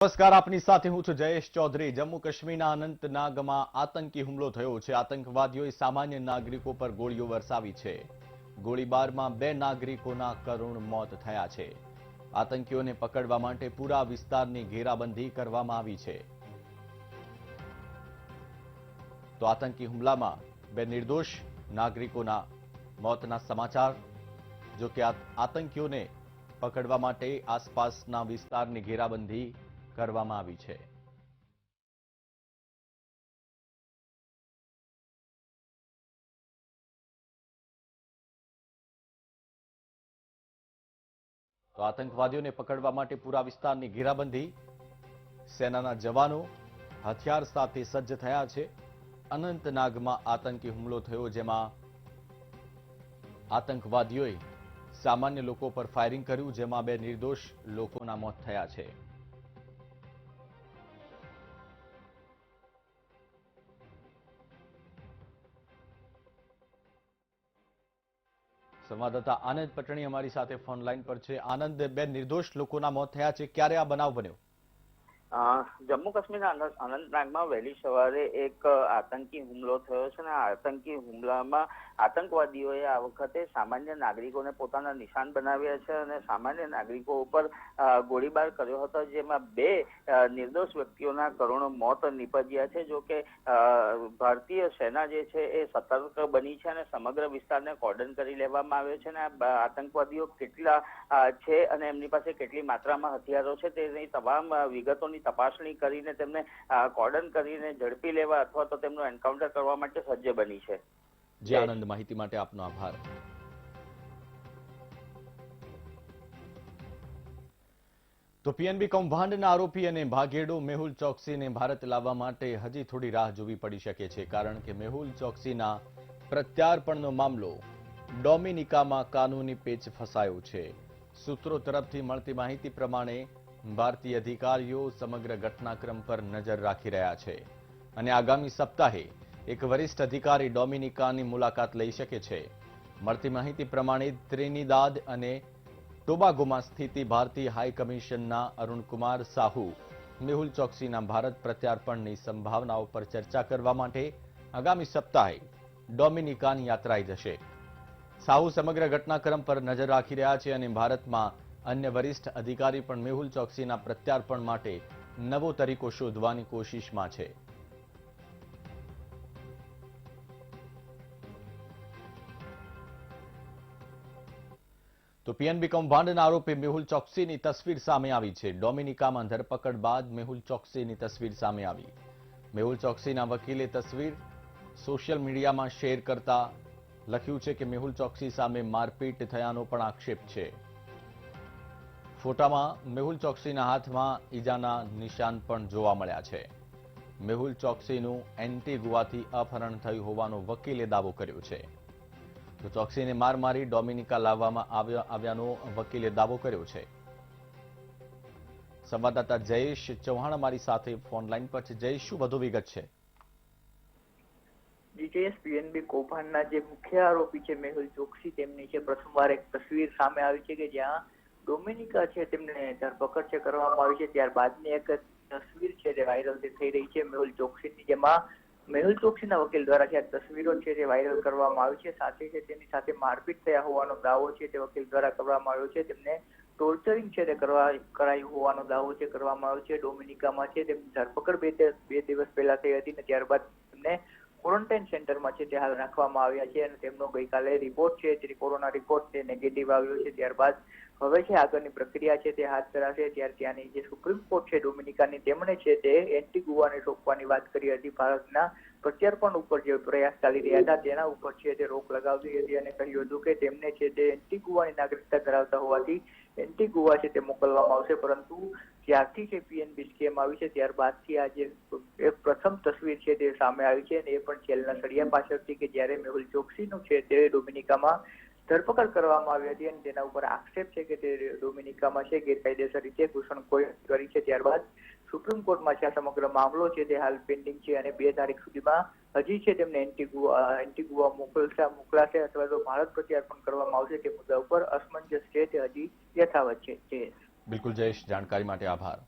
નમસ્કાર, આપની સાથે હું છું જયેશ ચૌધરી। જમ્મુ કાશ્મીરના અનંતનાગમાં આતંકી હુમલો થયો છે। આતંકવાદીઓએ સામાન્ય નાગરિકો પર ગોળીઓ વરસાવી છે। ગોળીબારમાં 2 નાગરિકોના કરુણ મોત થયા છે। આતંકીઓને પકડવા માટે પૂરા વિસ્તારની ઘેરાબંધી કરવામાં આવી છે। તો આતંકી હુમલામાં 2 નિર્દોષ નાગરિકોના મોતના સમાચાર। જો કે આતંકીઓને પકડવા માટે આસપાસના વિસ્તારની ઘેરાબંધી કરવામાં આવી છે। તો આતંકવાદીઓને પકડવા માટે પૂરા વિસ્તારની ઘેરાબંધી, સેનાના જવાનો હથિયાર સાથે સજ્જ થયા છે। અનંતનાગમાં આતંકી હુમલો થયો, જેમાં આતંકવાદીઓએ સામાન્ય લોકો પર ફાયરિંગ કર્યું, જેમાં 2 નિર્દોષ લોકોના મોત થયા છે। સંવાદદાતા આનંદ પટણી અમારી સાથે ફોન લાઈન પર છે। આનંદ, 2 નિર્દોષ લોકોના મોત થયા છે, ક્યારે આ બનાવ બન્યો? જમ્મુ કાશ્મીરના અનંતનાગમાં વહેલી સવારે એક આતંકી હુમલો થયો છે અને આતંકી હુમલામાં આતંકવાદીઓએ આ વખતે સામાન્ય નાગરિકોને પોતાના નિશાન બનાવ્યા છે અને સામાન્ય નાગરિકો ઉપર ગોળીબાર કર્યો હતો, જેમાં 2 નિર્દોષ વ્યક્તિઓના કરુણ મોત નીપજ્યા છે। જો કે ભારતીય સેના જે છે એ સતર્ક બની છે અને સમગ્ર વિસ્તારને કોર્ડન કરી લેવામાં આવ્યો છે અને આતંકવાદીઓ કેટલા છે અને એમની પાસે કેટલી માત્રામાં હથિયારો છે તેની તમામ વિગતોની તપાસણી કરીને તેમને કોર્ડન કરીને ઝડપી લેવા અથવા તો તેમનું એન્કાઉન્ટર કરવા માટે સજ્જ બની છે। જી આનંદ, માહિતી માટે આપનો આભાર। તો પીએનબી કૌભાંડના આરોપી અને ભાગેડો મેહુલ ચોકસીને ભારત લાવવા માટે હજી થોડી રાહ જોવી પડી શકે છે, કારણ કે મેહુલ ચોકસીના પ્રત્યાર્પણનો મામલો ડોમિનિકામાં કાનૂની પેચ ફસાયો છે। સૂત્રો તરફથી મળતી માહિતી પ્રમાણે ભારતીય અધિકારીઓ સમગ્ર ઘટનાક્રમ પર નજર રાખી રહ્યા છે અને આગામી સપ્તાહે એક વરિષ્ઠ અધિકારી ડોમિનિકાની મુલાકાત લઈ શકે છે। મળતી માહિતી પ્રમાણે ત્રિનિદાદ અને ટોબાગોમાં સ્થિત ભારતીય હાઈ કમિશનના અરુણકુમાર સાહુ મેહુલ ચોકસીના ભારત પ્રત્યાર્પણની સંભાવનાઓ પર ચર્ચા કરવા માટે આગામી સપ્તાહે ડોમિનિકાની યાત્રાએ જશે। સાહુ સમગ્ર ઘટનાક્રમ પર નજર રાખી રહ્યા છે અને ભારતમાં અન્ય વરિષ્ઠ અધિકારી પણ મેહુલ ચોકસીના પ્રત્યાર્પણ માટે નવો તરીકો શોધવાની કોશિશમાં છે। તો પીએનબી કૌભાંડના આરોપી મેહુલ ચોકસીની તસવીર સામે આવી છે। ડોમિનિકામાં ધરપકડ બાદ મેહુલ ચોકસીની તસવીર સામે આવી। મેહુલ ચોકસીના વકીલે તસવીર સોશિયલ મીડિયામાં શેર કરતા લખ્યું છે કે મેહુલ ચોકસી સામે મારપીટ થયાનો પણ આક્ષેપ છે। ફોટામાં મેહુલ ચોકસીના હાથમાં ઈજાના નિશાન પણ જોવા મળ્યા છે। મેહુલ ચોકસીનું એન્ટીગુઆથી અપહરણ થયું હોવાનો વકીલે દાવો કર્યો છે। તો ચોકસીને માર મારી ડોમિનિકા લાવવામાં આવ્યાનો વકીલે દાવો કર્યો છે। સંવાદદાતા જયેશ ચૌહાણ અમારી સાથે ફોન લાઈન પર છે। જયેશ, શું વધુ વિગત છે? પીએનબી કૌભાંડના જે મુખ્ય આરોપી છે મેહુલ ચોકસી, તેમની છે પ્રથમવાર એક તસવીર સામે આવી છે કે જ્યાં ડોમિનિકા છે તેમને ધરપકડ છે કરવામાં આવી છે। ત્યારબાદની એક તસવીર છે જે વાયરલ થઈ રહી છે મેહુલ ચોકસીની, જેમાં મેહુલ ચોકસીના વકીલ દ્વારા જે તસવીરો છે તે વાયરલ કરવામાં આવી છે। સાથે છે તેની સાથે મારપીટ થયા હોવાનો દાવો છે તે વકીલ દ્વારા કરવામાં આવ્યો છે। તેમને ટોર્ચરિંગ છે તે કરાયું હોવાનો દાવો છે કરવામાં આવ્યો છે। ડોમિનિકામાં છે તેમની ધરપકડ 2 દિવસ પહેલા થઈ હતી અને ત્યારબાદ તેમને ક્વોરન્ટાઇન સેન્ટરમાં છે તે હાલ રાખવામાં આવ્યા છે અને તેમનો ગઈકાલે રિપોર્ટ છે તે કોરોના રિપોર્ટ તે નેગેટિવ આવ્યો છે। ત્યારબાદ હવે છે આગળની પ્રક્રિયા છે તે હાથ ધરાશે। ત્યારે ત્યાંની જે સુપ્રીમ કોર્ટ છે ડોમિનિકાની, તેમણે છે તે એન્ટીગુઆને સોંપવાની વાત કરી હતી। ભારતના પ્રત્યાર્પણ ઉપર જે પ્રયાસ ચાલી રહ્યા હતા તેના ઉપર છે તે રોક લગાવી હતી અને કહ્યું હતું કે તેમને છે તે એન્ટીગુઆની નાગરિકતા ધરાવતા હોવાથી એન્ટીગુઆ છે તે મોકલવામાં આવશે। પરંતુ જ્યારથી છે પીએનબી સ્કેમ આવી છે ત્યારબાદથી આ જે એક પ્રથમ તસવીર છે તે સામે આવી છે અને એ પણ જેલના સળિયા પાછળથી કે જ્યારે મેહુલ ચોકસીનું છે તે ડોમિનિકામાં ધરપકડ કરવામાં આવી હતી અને તેના ઉપર આક્ષેપ છે કે તે ડોમિનિકામાં છે ગેરકાયદેસર રીતે ઘૂસણખોરી કરી છે। ત્યારબાદ સુપ્રીમ કોર્ટમાં છે આ સમગ્ર મામલો છે તે હાલ પેન્ડિંગ છે અને 2 તારીખ સુધીમાં હજી છે તેમને એન્ટીગુઆ મોકલાશે અથવા તો ભારત પ્રત્યાર્પણ કરવામાં આવશે તે મુદ્દા ઉપર અસમંજસ છે તે હજી યથાવત છે। બિલકુલ જયેશ, જાણકારી માટે આભાર।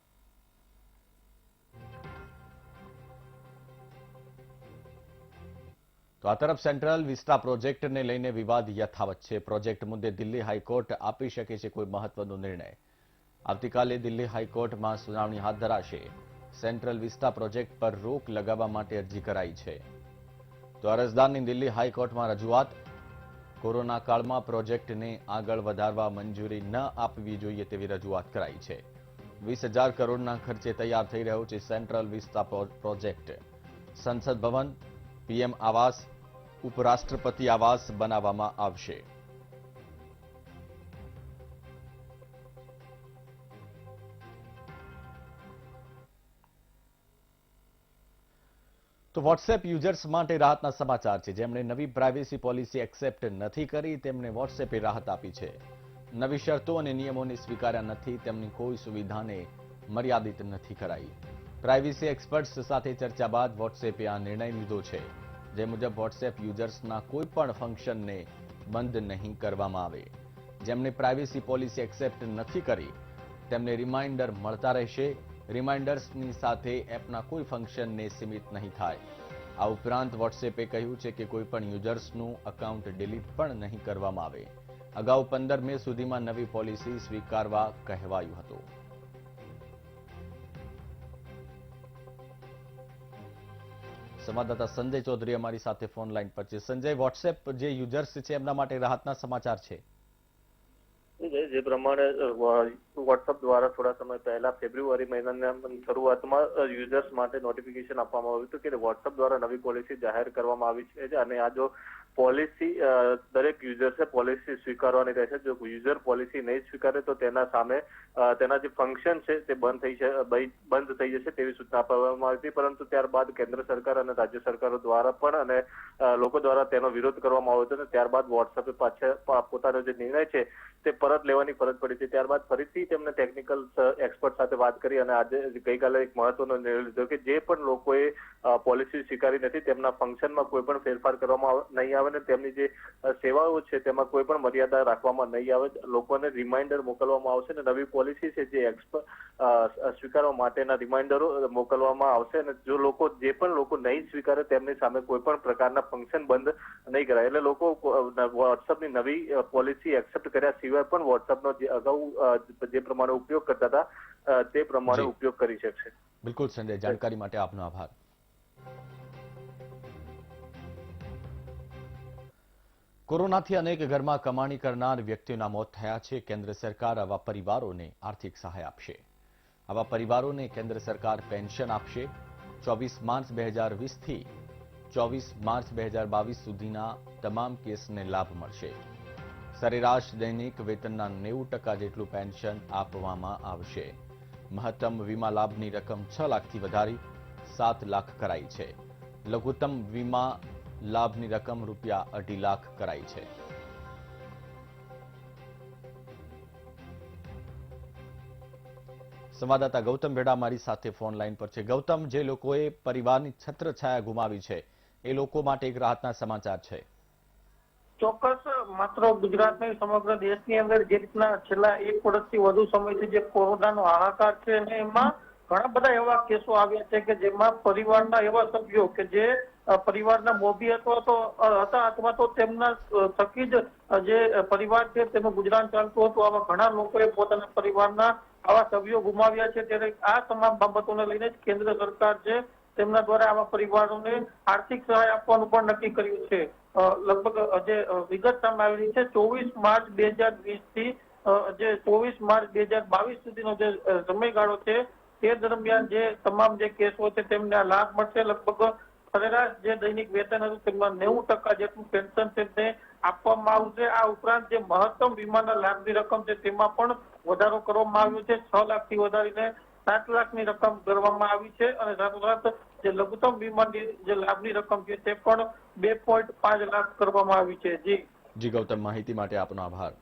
તો આ તરફ સેન્ટ્રલ વિસ્ટા પ્રોજેક્ટને લઈને વિવાદ યથાવત છે. પ્રોજેક્ટ મુદ્દે દિલ્હી હાઈકોર્ટ આપી શકે છે કોઈ મહત્વનો નિર્ણય. આવતીકાલે દિલ્હી હાઈકોર્ટમાં સુનાવણી હાથ ધરાશે. સેન્ટ્રલ વિસ્ટા પ્રોજેક્ટ પર રોક લગાવવા માટે અરજી કરાઈ છે. તો અરજદારની દિલ્હી હાઈકોર્ટમાં રજૂઆત. કોરોના કાળમાં પ્રોજેક્ટને આગળ વધારવા મંજૂરી ન આપવી જોઈએ તેવી રજૂઆત કરાઈ છે. 20,000 કરોડના ખર્ચે તૈયાર થઈ રહ્યો છે સેન્ટ્રલ વિસ્ટા પ્રોજેક્ટ. સંસદ ભવન, પીએમ આવાસ, ઉપરાષ્ટ્રપતિ આવાસ બનાવવામાં આવશે. તો વોટ્સએપ યુઝર્સ માટે રાહતના સમાચાર છે. જેમણે નવી પ્રાઇવેસી પોલિસી એક્સેપ્ટ નથી કરી તેમને વોટ્સએપે રાહત આપી છે. નવી શરતો અને નિયમોને સ્વીકાર્યા નથી, તેમની કોઈ સુવિધાને મર્યાદિત નથી કરાઈ. પ્રાઇવેસી એક્સપર્ટ્સ સાથે ચર્ચા બાદ વોટ્સએપે આ નિર્ણય લીધો છે. જે મુજબ વોટ્સએપ યુઝર્સના કોઈ પણ ફંક્શનને બંધ નહીં કરવામાં આવે. જેમણે પ્રાઇવેસી પોલિસી એક્સેપ્ટ નથી કરી તેમને રિમાઇન્ડર મળતા રહેશે. રિમાઇન્ડર્સની સાથે એપના કોઈ ફંક્શનને સીમિત નહીં થાય. આ ઉપરાંત વોટ્સએપે કહ્યું છે કે કોઈ પણ યુઝર્સનું અકાઉન્ટ ડિલીટ પણ નહીં કરવામાં આવે. અગાઉ 15 મે સુધીમાં નવી પોલિસી સ્વીકારવા કહેવાયું હતું. સંવાદદાતા સંજય ચૌધરી અમારી સાથે ફોન લાઈન પર છે. સંજય, વોટ્સએપ જે યુઝર્સ છે એમના માટે રાહતના સમાચાર છે. જે પ્રમાણે વોટ્સઅપ દ્વારા થોડા સમય પહેલા ફેબ્રુઆરી મહિનાના શરૂઆતમાં યુઝર્સ માટે નોટિફિકેશન આપવામાં આવ્યું હતું કે વોટ્સઅપ દ્વારા નવી પોલિસી જાહેર કરવામાં આવી છે અને આ જો પોલિસી દરેક યુઝર્સે પોલિસી સ્વીકારવાની રહેશે. જો યુઝર પોલિસી નહીં સ્વીકારે તો તેના સામે તેના જે ફંક્શન છે તે બંધ થઈ જશે તેવી સૂચના આપવામાં આવી હતી. પરંતુ ત્યારબાદ કેન્દ્ર સરકાર અને રાજ્ય સરકારો દ્વારા પણ અને લોકો દ્વારા તેનો વિરોધ કરવામાં આવ્યો હતો અને ત્યારબાદ વોટ્સએપે પાછળ પોતાનો જે નિર્ણય છે તે પરત લેવાની ફરજ પડી હતી. ત્યારબાદ ફરીથી તેમને ટેકનિકલ એક્સપર્ટ સાથે વાત કરી અને આજે ગઈકાલે એક મહત્વનો નિર્ણય લીધો કે જે પણ લોકોએ પોલિસી સ્વીકારી નથી તેમના ફંક્શનમાં કોઈ પણ ફેરફાર કરવામાં નહીં આવે ને તેમની જે સેવાઓ છે તેમાં કોઈ પણ મર્યાદા રાખવામાં નહીં આવે. લોકોને રિમાઇન્ડર મોકલવામાં આવશે અને નવી પોલિસી છે જે સ્વીકારવા માટેના રિમાઇન્ડરો મોકલવામાં આવશે અને જે પણ લોકો નહીં સ્વીકારે તેમની સામે કોઈ પણ પ્રકારના ફંક્શન બંધ નહીં કરાય. એટલે લોકો વોટ્સઅપની નવી પોલિસી એક્સેપ્ટ કર્યા સિવાય પણ વોટ્સઅપનો જે અગાઉ જે પ્રમાણે ઉપયોગ કરતા હતા તે પ્રમાણે ઉપયોગ કરી શકશે. બિલકુલ સંજય, જાણકારી માટે આપનો આભાર. કોરોનાથી અનેક ઘરમાં કમાણી કરનાર વ્યક્તિઓના મોત થયા છે. કેન્દ્ર સરકાર આવા પરિવારોને આર્થિક સહાય આપશે. આવા પરિવારોને કેન્દ્ર સરકાર પેન્શન આપશે. 24 માર્ચ 2020 થી 24 માર્ચ 2022 સુધીના તમામ કેસને લાભ મળશે. સરેરાશ દૈનિક વેતનના 90% જેટલું પેન્શન આપવામાં આવશે. મહત્તમ વીમા લાભની રકમ 6 લાખથી વધારી 7 લાખ કરાઈ છે. લઘુત્તમ વીમા લાભની રકમ રૂપિયા 2.5 લાખ કરાઈ છે. સંવાદદાતા ગૌતમ ભેડા મારી સાથે ફોન લાઈન પર છે. ગૌતમ, જે લોકોએ પરિવારની છત્રછાયા ગુમાવી છે એ લોકો માટે એક રાહતના સમાચાર છે. ચોક્કસ, માત્ર ગુજરાત નહીં સમગ્ર દેશની અંદર જે રીતના છેલ્લા 1 વર્ષથી વધુ સમયથી જે કોરોનાનો હાહાકાર છે અને એમાં ઘણા બધા એવા કેસો આવ્યા છે કે જેમાં પરિવારના એવા સભ્યો કે જે પરિવારના મોભી અથવા તો તેમના થકી જ જે પરિવાર છે તેનું ગુજરાન ચાલતું હતું. આવા ઘણા લોકોએ પોતાના પરિવારના આવા સભ્યો ગુમાવ્યા છે. ત્યારે આ તમામ બાબતોને લઈને જ કેન્દ્ર સરકાર છે તેમના દ્વારા આવા પરિવારોને આર્થિક સહાય આપવાનું પણ નક્કી કર્યું છે. લગભગ જે વિગત સામે આવેલી છે 24 માર્ચ 2020 થી જે 24 માર્ચ 2022 સુધીનો જે સમયગાળો છે તે દરમિયાન જે તમામ જે કેસો છે તેમને આ લાભ મળશે. લગભગ સરેરાશ જે દૈનિક વેતન હતું તેમાં 90% જેટલું પેન્શન છે તે આપવામાં આવશે. આ ઉપરાંત જે મહત્તમ વીમાના લાભની રકમ છે તેમાં પણ વધારો કરવામાં આવ્યો છે. 6 લાખથી વધારીને 7 લાખની રકમ કરવામાં આવી છે અને સાથોસાથ જે લઘુત્તમ વીમાની જે લાભની રકમ છે તે પણ 2.5 લાખ કરવામાં આવી છે. જી ગૌતમ, માહિતી માટે આપનો આભાર.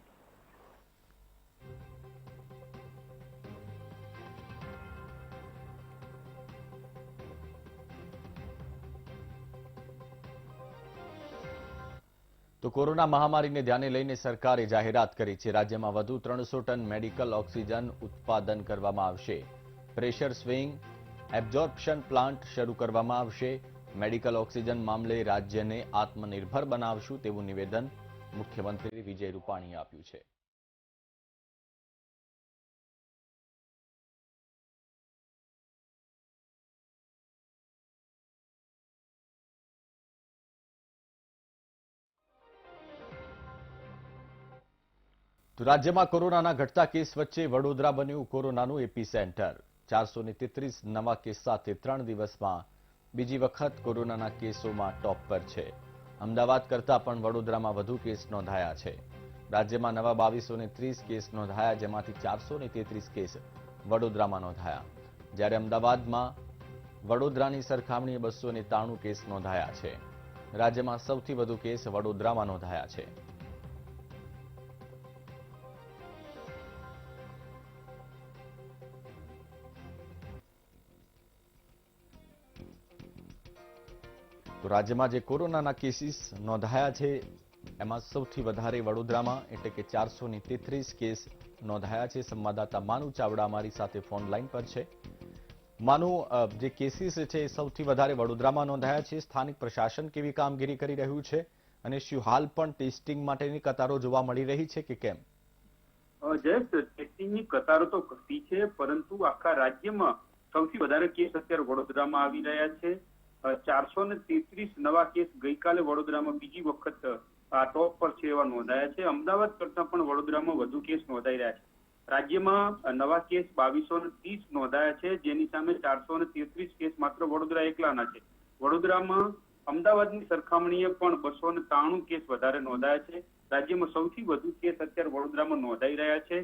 તો કોરોના મહામારીને ધ્યાને લઈને સરકારે જાહેરાત કરી છે. રાજ્યમાં વધુ 300 ટન મેડિકલ ઓક્સિજન ઉત્પાદન કરવામાં આવશે. પ્રેશર સ્વિંગ એબ્ઝોર્પ્શન પ્લાન્ટ શરૂ કરવામાં આવશે. મેડિકલ ઓક્સિજન મામલે રાજ્યને આત્મનિર્ભર બનાવશું તેવું નિવેદન મુખ્યમંત્રી વિજય રૂપાણીએ આપ્યું છે. તો રાજ્યમાં કોરોનાના ઘટતા કેસ વચ્ચે વડોદરા બન્યું કોરોનાનું એપી સેન્ટર. 433 નવા કેસ સાથે 3 દિવસમાં બીજી વખત કોરોનાના કેસોમાં ટોપ પર છે. અમદાવાદ કરતાં પણ વડોદરામાં વધુ કેસ નોંધાયા છે. રાજ્યમાં નવા 2230 કેસ નોંધાયા, જેમાંથી 433 કેસ વડોદરામાં નોંધાયા, જ્યારે અમદાવાદમાં વડોદરાની સરખામણીએ 293 કેસ નોંધાયા છે. રાજ્યમાં સૌથી વધુ કેસ વડોદરામાં નોંધાયા છે. તો રાજ્યમાં જે કોરોનાના કેસીસ નોંધાયા છે એમાં સૌથી વધારે વડોદરામાં એટલે કે 433 કેસ નોંધાયા છે. સંવાદદાતા માનુ ચાવડા અમારી સાથે ફોન લાઈન પર છે. માનુ, જે કેસીસ છે એ સૌથી વધારે વડોદરામાં નોંધાયા છે. સ્થાનિક પ્રશાસન કેવી કામગીરી કરી રહ્યું છે અને શું હાલ પણ ટેસ્ટિંગ માટેની કતારો જોવા મળી રહી છે કે કેમ? જયેશ, ટેસ્ટિંગની કતારો તો ઘટી છે, પરંતુ આખા રાજ્યમાં સૌથી વધારે કેસ અત્યારે વડોદરામાં આવી રહ્યા છે. 433 નવા કેસ ગઈકાલે વડોદરામાં બીજી વખત આ ટોપ પર છે એવા નોંધાયા છે. અમદાવાદ કરતા પણ વડોદરામાં વધુ કેસ નોંધાઈ રહ્યા છે. રાજ્યમાં નવા કેસ 2230 નોંધાયા છે, જેની સામે 433 કેસ માત્ર વડોદરા એકલાના છે. વડોદરામાં અમદાવાદની સરખામણીએ પણ 293 કેસ વધારે નોંધાયા છે. રાજ્યમાં સૌથી વધુ કેસ અત્યારે વડોદરામાં નોંધાઈ રહ્યા છે.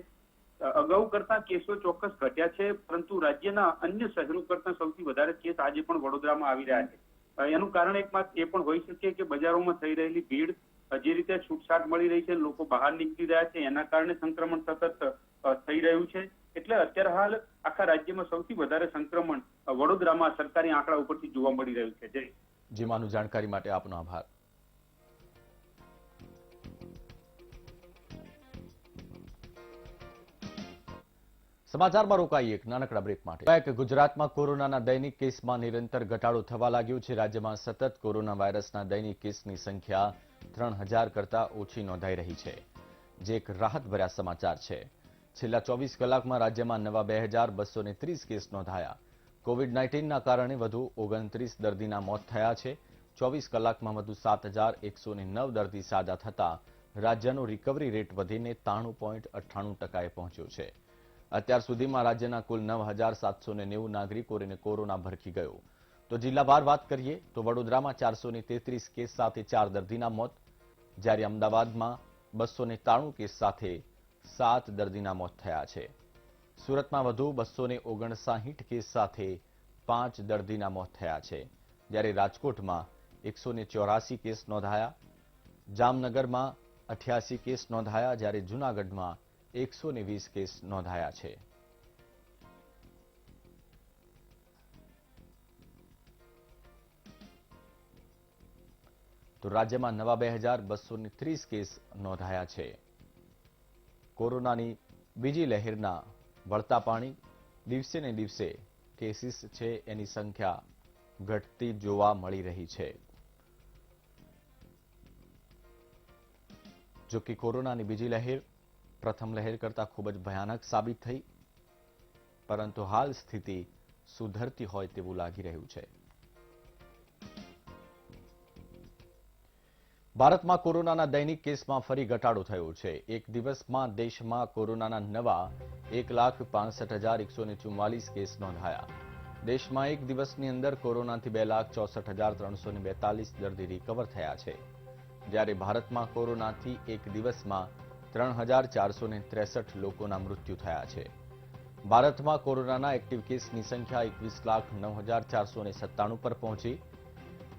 અગાઉ કરતા કેસો ચોક્કસ ઘટ્યા છે, પરંતુ રાજ્યના અન્ય શહેરો કરતા સૌથી વધારે કેસ આજે પણ વડોદરામાં આવી રહ્યા છે. એનું કારણ એકમાત્ર એ પણ હોઈ શકે કે બજારોમાં થઈ રહેલી ભીડ, જે રીતે છૂટછાટ મળી રહી છે, લોકો બહાર નીકળી રહ્યા છે, એના કારણે સંક્રમણ સતત થઈ રહ્યું છે. એટલે અત્યારે હાલ આખા રાજ્યમાં સૌથી વધારે સંક્રમણ વડોદરામાં સરકારી આંકડા ઉપરથી જોવા મળી રહ્યું છે. જી માનુ, જાણકારી માટે આપનો આભાર. સમાચારમાં રોકાઈએ એક નાનકડા બ્રેક માટે. ગુજરાતમાં કોરોનાના દૈનિક કેસમાં નિરંતર ઘટાડો થવા લાગ્યો છે. રાજ્યમાં સતત કોરોના વાયરસના દૈનિક કેસની સંખ્યા 3000 કરતા ઓછી નોંધાઈ રહી છે, જે એક રાહતભર્યા સમાચાર છે. છેલ્લા 24 કલાકમાં રાજ્યમાં નવા 2230 કેસ નોંધાયા. કોવિડ-19ના કારણે વધુ 29 દર્દીના મોત થયા છે. 24 કલાકમાં વધુ 7109 દર્દી સાજા થતા રાજ્યનો રિકવરી રેટ વધીને 93.98%એ પહોંચ્યો છે. અત્યાર સુધીમાં રાજ્યના કુલ 9790 નાગરિકોને કોરોના ભરખી ગયો. તો જિલ્લાવાર વાત કરીએ તો વડોદરામાં 433 કેસ સાથે 4 દર્દીના મોત, જ્યારે અમદાવાદમાં 293 કેસ સાથે 7 દર્દીના મોત થયા છે. સુરતમાં વધુ 259 કેસ સાથે 5 દર્દીના મોત થયા છે, જ્યારે રાજકોટમાં 184 કેસ નોંધાયા, જામનગરમાં 88 કેસ નોંધાયા, જ્યારે જૂનાગઢમાં 120 કેસ નોંધાયા છે. તો રાજ્યમાં નવા 2230 કેસ નોંધાયા છે. કોરોનાની બીજી લહેરના વળતા પાણી, દિવસે ને દિવસે કેસીસ છે એની સંખ્યા ઘટતી જોવા મળી રહી છે. જો કે કોરોનાની બીજી લહેર પ્રથમ લહેર કરતા ખૂબ જ ભયાનક સાબિત થઈ, પરંતુ હાલ સ્થિતિ સુધરતી હોય તેવું લાગી રહ્યું છે. ભારતમાં કોરોનાના દૈનિક કેસમાં ફરી ઘટાડો થયો છે. એક દિવસમાં દેશમાં કોરોનાના નવા 1,65,144 કેસ નોંધાયા. દેશમાં એક દિવસની અંદર કોરોનાથી 2,64,342 દર્દી રિકવર થયા છે, જ્યારે ભારતમાં કોરોનાથી એક દિવસમાં 3,463 લોકોના મૃત્યુ થયા છે. ભારતમાં કોરોનાના એક્ટિવ કેસની સંખ્યા 21,09,497 પર પહોંચી,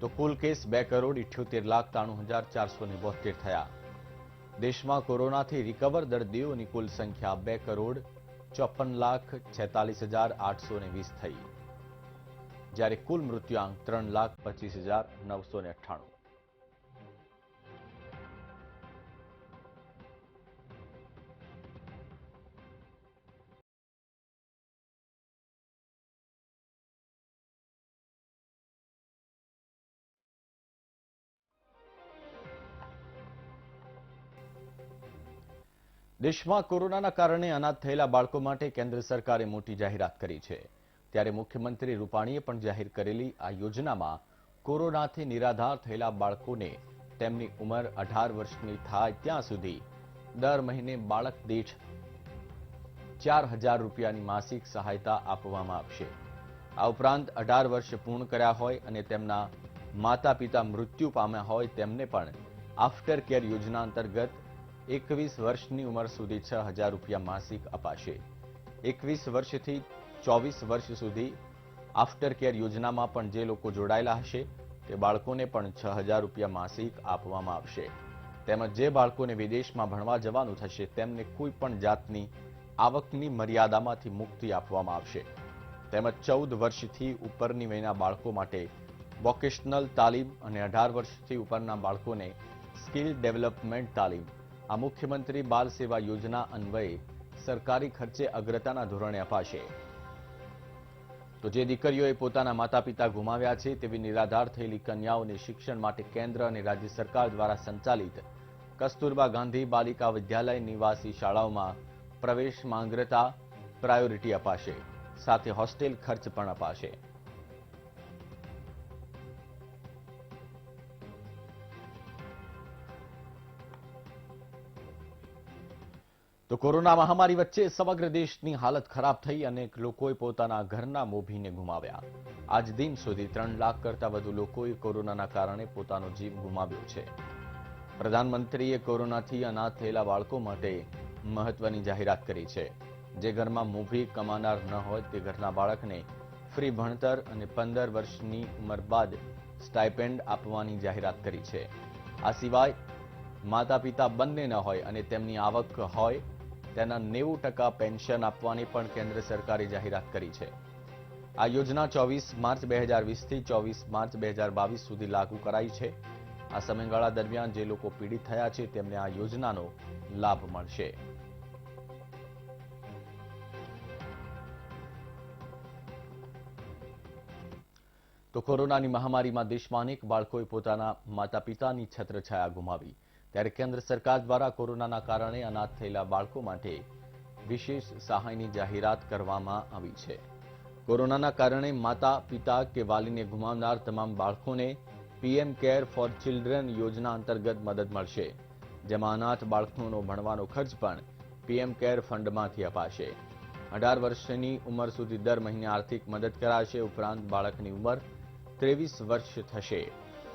તો કુલ કેસ 2,78,93,472 થયા. દેશમાં કોરોનાથી રિકવર દર્દીઓની કુલ સંખ્યા 2,54,46,820 થઈ, જ્યારે કુલ મૃત્યુઆંક 3,25,998. દેશમાં કોરોનાના કારણે અનાથ થયેલા બાળકો માટે કેન્દ્ર સરકારે મોટી જાહેરાત કરી છે. ત્યારે મુખ્યમંત્રી રૂપાણીએ પણ જાહેર કરેલી આ યોજનામાં કોરોનાથી નિરાધાર થયેલા બાળકોને તેમની ઉંમર 18 વર્ષની થાય ત્યાં સુધી દર મહિને બાળક દીઠ 4,000 રૂપિયાની માસિક સહાયતા આપવામાં આવશે. આ ઉપરાંત 18 વર્ષ પૂર્ણ કર્યા હોય અને તેમના માતા પિતા મૃત્યુ પામ્યા હોય તેમને પણ આફ્ટર કેર યોજના અંતર્ગત 21 વર્ષની ઉંમર સુધી 6,000 રૂપિયા માસિક અપાશે. 21 વર્ષથી 24 વર્ષ સુધી આફ્ટર કેર યોજનામાં પણ જે લોકો જોડાયેલા હશે તે બાળકોને પણ 6,000 રૂપિયા માસિક આપવામાં આવશે. તેમજ જે બાળકોને વિદેશમાં ભણવા જવાનું થશે તેમને કોઈ પણ જાતની આવકની મર્યાદામાંથી મુક્તિ આપવામાં આવશે. તેમજ 14 વર્ષથી ઉપરની વયના બાળકો માટે વોકેશનલ તાલીમ અને 18 વર્ષથી ઉપરના બાળકોને સ્કિલ ડેવલપમેન્ટ તાલીમ આ મુખ્યમંત્રી બાલ સેવા યોજના અન્વયે સરકારી ખર્ચે અગ્રતાના ધોરણે અપાશે. તો જે દીકરીઓએ પોતાના માતા પિતા ગુમાવ્યા છે તેવી નિરાધાર થયેલી કન્યાઓને શિક્ષણ માટે કેન્દ્ર અને રાજ્ય સરકાર દ્વારા સંચાલિત કસ્તુરબા ગાંધી બાલિકા વિદ્યાલય નિવાસી શાળાઓમાં પ્રવેશ માંગતા પ્રાયોરિટી અપાશે. સાથે હોસ્ટેલ ખર્ચ પણ અપાશે. તો કોરોના મહામારી વચ્ચે સમગ્ર દેશની હાલત ખરાબ થઈ અને લોકોએ પોતાના ઘરના મોભીને ગુમાવ્યા. આજ દિન સુધી 3 લાખ કરતા વધુ લોકોએ કોરોનાના કારણે પોતાનો જીવ ગુમાવ્યો છે. પ્રધાનમંત્રીએ કોરોનાથી અનાથ થયેલા બાળકો માટે મહત્વની જાહેરાત કરી છે. જે ઘરમાં મોભી કમાનાર ન હોય તે ઘરના બાળકને ફ્રી ભણતર અને 15 વર્ષની ઉંમર બાદ સ્ટાઇપેન્ડ આપવાની જાહેરાત કરી છે. આ સિવાય માતા પિતા બંને ન હોય અને તેમની આવક હોય તેના 90% પેન્શન આપવાની પણ કેન્દ્ર સરકારે જાહેરાત કરી છે. આ યોજના 24 માર્ચ 2020 થી 24 માર્ચ 2022 સુધી લાગુ કરાઈ છે. આ સમયગાળા દરમિયાન જે લોકો પીડિત થયા છે તેમને આ યોજનાનો લાભ મળશે. તો કોરોનાની મહામારીમાં દેશમાં અનેક બાળકોએ પોતાના માતા પિતાની છત્રછાયા ગુમાવી. ત્યારે કેન્દ્ર સરકાર દ્વારા કોરોનાના કારણે અનાથ થયેલા બાળકો માટે વિશેષ સહાયની જાહેરાત કરવામાં આવી છે. કોરોનાના કારણે માતા પિતા કે વાલીને ગુમાવનાર તમામ બાળકોને પીએમ કેર ફોર ચિલ્ડ્રન યોજના અંતર્ગત મદદ મળશે. જેમાં અનાથ બાળકોનો ભણવાનો ખર્ચ પણ પીએમ કેર ફંડમાંથી અપાશે. 18 વર્ષની ઉંમર સુધી દર મહિને આર્થિક મદદ કરાશે. ઉપરાંત બાળકની ઉંમર 23 વર્ષ થશે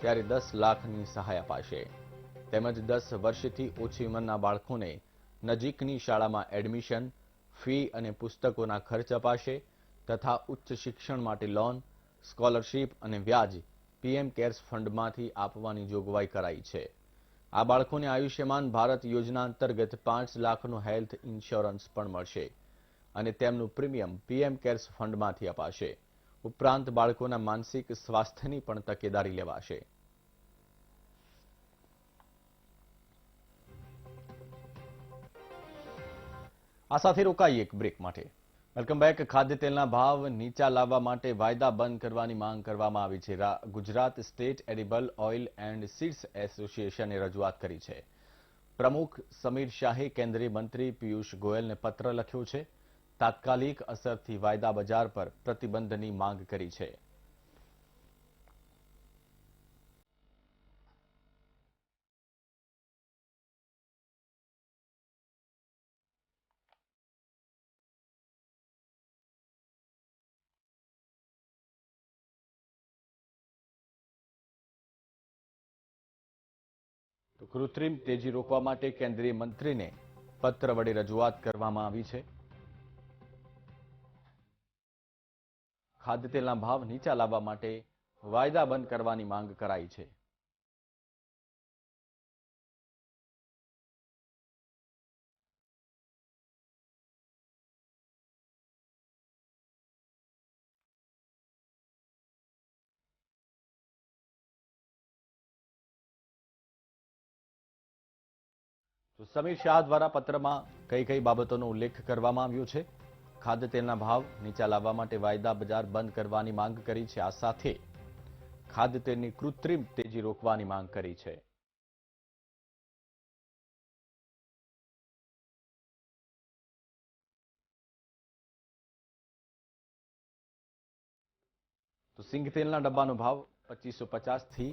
ત્યારે 10 લાખની સહાય અપાશે. તેમજ 10 વર્ષથી ઓછી ઉંમરના બાળકોને નજીકની શાળામાં એડમિશન ફી અને પુસ્તકોના ખર્ચ અપાશે તથા ઉચ્ચ શિક્ષણ માટે લોન સ્કોલરશીપ અને વ્યાજ પીએમ કેર્સ ફંડમાંથી આપવાની જોગવાઈ કરાઈ છે. આ બાળકોને આયુષ્યમાન ભારત યોજના અંતર્ગત 5 લાખનું હેલ્થ ઇન્સ્યોરન્સ પણ મળશે અને તેમનું પ્રીમિયમ પીએમ કેર્સ ફંડમાંથી અપાશે. ઉપરાંત બાળકોના માનસિક સ્વાસ્થ્યની પણ તકેદારી લેવાશે. આ સાથે રોકાઈએ એક બ્રેક માટે. Welcome back. ખાદ્ય તેલના ભાવ નીચા લાવવા માટે વાયદા બંધ કરવાની માંગ કરવામાં આવી છે. Gujarat state edible oil and seeds એસોસિએશને રજૂઆત કરી છે. પ્રમુખ સમીર શાહે કેન્દ્રીય મંત્રી પિયુષ ગોયલને પત્ર લખ્યો છે. તાત્કાલિક અસરથી વાયદા બજાર પર પ્રતિબંધની માંગ કરી છે. તો કૃત્રિમ તેજી રોકવા માટે કેન્દ્રીય મંત્રીને પત્ર વડે રજૂઆત કરવામાં આવી છે. ખાદ્ય તેલના ભાવ નીચા લાવવા માટે વાયદા બંધ કરવાની માંગ કરાઈ છે. તો સમીર શાહ દ્વારા પત્રમાં કઈ કઈ બાબતોનો ઉલ્લેખ કરવામાં આવ્યો છે? ખાદ્ય તેલના ભાવ નીચા લાવવા માટે વાયદા બજાર બંધ કરવાની માંગ કરી છે. આ સાથે ખાદ્ય તેલની કૃત્રિમ તેજી રોકવાની માંગ કરી છે. સિંગ તેલના ડબ્બાનો ભાવ 2550 થી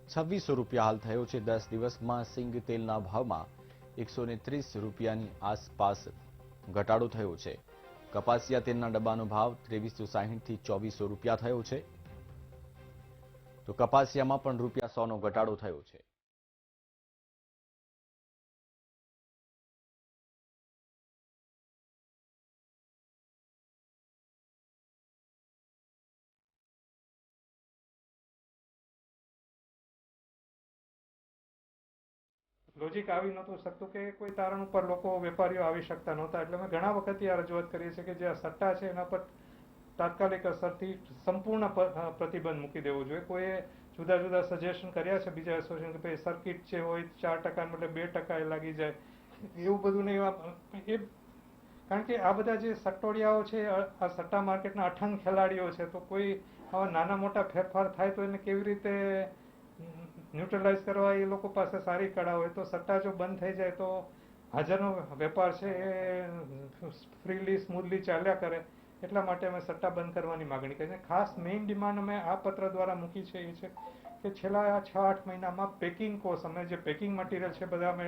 2600 રૂપિયા હાલ થયો છે. 10 દિવસમાં સિંગ તેલના ભાવમાં 130 રૂપિયાની આસપાસ ઘટાડો થયો છે. કપાસિયા તેલના ડબ્બાનો ભાવ 2360 થી 2400 રૂપિયા થયો છે. તો કપાસિયામાં પણ રૂપિયા 100નો ઘટાડો થયો છે. લોજિક આવી નહોતું શકતું કે કોઈ તારણ ઉપર લોકો વેપારીઓ આવી શકતા નહોતા. એટલે અમે ઘણા વખતથી આ રજૂઆત કરીએ છીએ કે જે આ સટ્ટા છે એના પર તાત્કાલિક અસરથી સંપૂર્ણ પ્રતિબંધ મૂકી દેવો જોઈએ. કોઈએ જુદા જુદા સજેશન કર્યા છે બીજા એસોસિએશન કે ભાઈ સર્કિટ જે હોય 4% મતલબ 2% એ લાગી જાય, એવું બધું નહીં. એ કારણ કે આ બધા જે સટ્ટોડિયાઓ છે, આ સટ્ટા માર્કેટના અઠંગ ખેલાડીઓ છે, તો કોઈ આવા નાના મોટા ફેરફાર થાય તો એને કેવી રીતે ન્યુટ્રલાઇઝ કરવા એ લોકો પાસે સારી કળા હોય. તો સટ્ટા જો બંધ થઈ જાય તો હાજરનો વેપાર છે એ ફ્રીલી સ્મૂથલી ચાલ્યા કરે. એટલા માટે અમે સટ્ટા બંધ કરવાની માગણી કરી. ખાસ મેઇન ડિમાન્ડ અમે આ પત્ર દ્વારા મૂકી છે એ છે કે છેલ્લા 6-8 મહિનામાં પેકિંગ કોસ્ટ, અમે જે પેકિંગ મટીરિયલ છે બધા અમે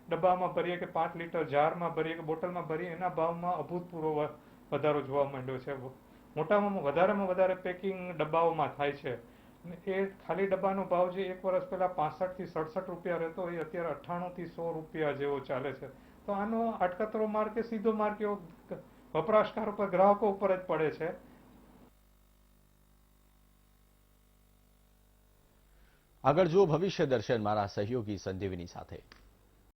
ડબ્બામાં ભરીએ કે 5 લીટર જારમાં ભરીએ કે બોટલમાં ભરીએ, એના ભાવમાં અભૂતપૂર્વ વધારો જોવા માંડ્યો છે. વધારેમાં વધારે પેકિંગ ડબ્બાઓમાં થાય છે. એ ખાલી ડબ્બાનો ભાવ જે 1 વર્ષ પહેલા 65 થી 67 રૂપિયા રહેતો એ અત્યારે 98 થી 100 રૂપિયા જેવો ચાલે છે. તો આનો અટકતરો માર કે સીધો માર કે વપરાશકારો પર, ગ્રાહકો ઉપર જ પડે છે. આગળ જુઓ ભવિષ્ય દર્શન મારા સહયોગી સંજીવની સાથે.